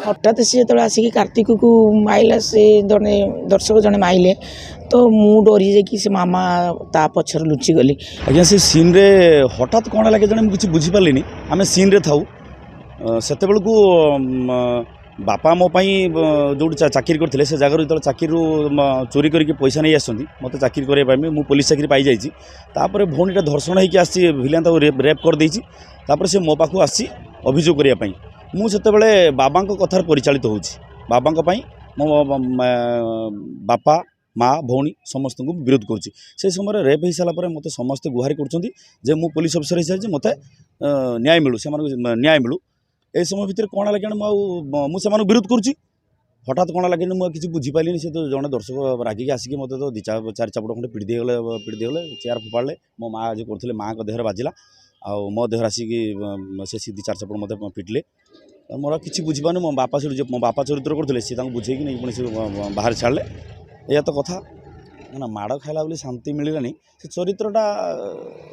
हठात सी जो आसिक कार्तिक को माइला से जड़े दर्शक जड़े माइले तो मु डरी जाकि से मामा ता पछर लुचि गली। आज्ञा से सीन रे हठात कौन लगे जड़े मुझे बुझीपारे आम सीन रे थाऊ से बेलू बापा मो जो चाकरी करते से जगह जो चाकरी चोरी करके पैसा नहीं आसती मत चाकरी करने मुझे पुलिस चाकरी पाई जापर भौणीटा धर्षण होकर आसी भिलियान रेप कर देती से मो पाखु आसी अभियोग करने मुझे बाबा कथार परिचालित हो बाबा मो बापा माँ भौणी समस्त को विरोध करुँच से समय रेप हो सारापर मत समस्ते गुहारि कर मु पुलिस अफिसर हो सारी मत न्याय मिलू से न्याय मिलू ए समय भितर कौन लगे मुझे विरोध करुँच हठात कौन लगे मुझे किसी बुझीपारे से तो जड़े दर्शक रागिक आसिक मत तो चार चापड़ खंडे पिटी देगले चेयर फोपाड़े मो माँ जो करते माँ का देहर बाजिला आ मो देहर आसिक से दी चार चापड़ मत पिटिले मोर किसी बुझीपारे मो बापा से मो बापा चरित्र करते सी बुझे नहीं पुणी से बाहर छाड़े या तो कथा ना माड़ खाला बोली शांति मिललानी से चरित्रटा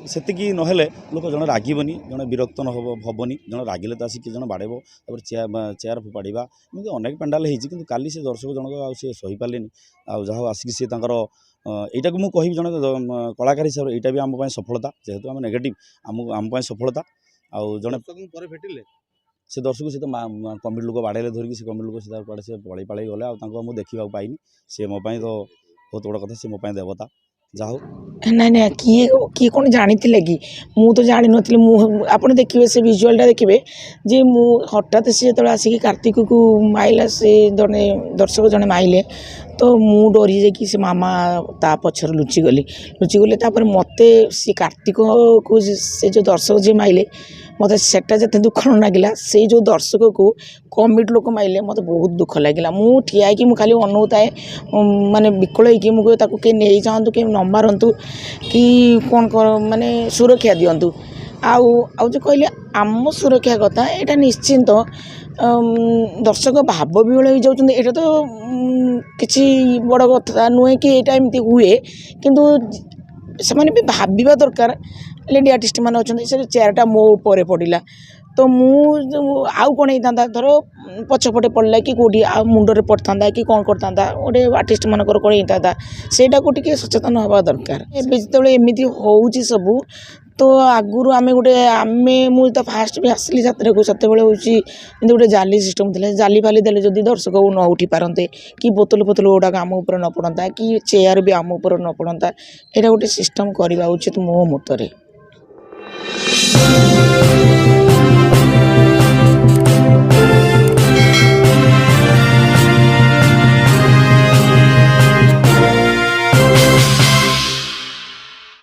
से नहेले लोक जड़े रागबनी जड़े विरक्त नबनी जड़े रागिले तो आसिक जड़े बाड़ेब चेयर फोपाड़ा एमती अनेक पेंडाल होती काली से दर्शक जनक सी सही पारे जहाँ आसिक सी यहाँ को मुझे कह जड़े कलाकार हिसाब से यहाँ भी आम सफलता जेहेतु आम नेगेटिव आम सफलता आउ जड़े से दर्शक से कमिटी लोक बाड़े धरिकी से कमिटी लोक से पड़े पाड़े गले आगे देखा पाइनि सी मो तो बहुत बड़ा कथा सी मो देवता जा हो ना ना किए किए कौन जानी कि मु तो जानी नी आप देखिए से विजुआलटा देखिए जे मु हठात सी जो आसिक कार्तिक को माइला से जड़े दर्शक जड़े माइले तो मु डरी जाकि से मामा ता पछर लुचि गली मत सी कार्तिक को से जो दर्शक जी माइले मत सेटा जिते दुख न लगे से जो दर्शक को कमिटी लोक माइले मत बहुत दुख लगे मु ठिया कि खाली अनौताए माने विकल होगी मुझे किए नहीं चाहतु कि न मारतु कि कौन माने सुरक्षा दिंतु आउ जो कहले आम सुरक्षा कथा यहाँ निश्चिंत दर्शक भाव विहल हो जाऊँ यहाँ तो किसी बड़ कथा नुहे कि यहाँ एमती हुए किंतु से भी भाविबा दरकार लेडी आर्टिस्ट मैंने अच्छा से चेयरटा मो ऊपर पड़ा तो मु आउ कौन होता धर पछपटे पड़ला कि कौटी आ मुंडे पड़ता कि कौन करता गोटे आर्टिस्ट मानकर कौन होता सेटा को टिके सचेतन हवा दरकार जो एमती हो सबू तो आगुरी आम गोटे आम मुझे फास्ट भी आसली जात्रा को से गोटे जाली सिस्टम थे जाली फाली देले जदि दर्शक को न उठी पारते कि बोतल फोतल गुड़ाक आम उपर न पड़ता कि चेयर भी आम उपर न पड़ता यहाँ गोटे सिस्टम करवा उचित मो मतरे।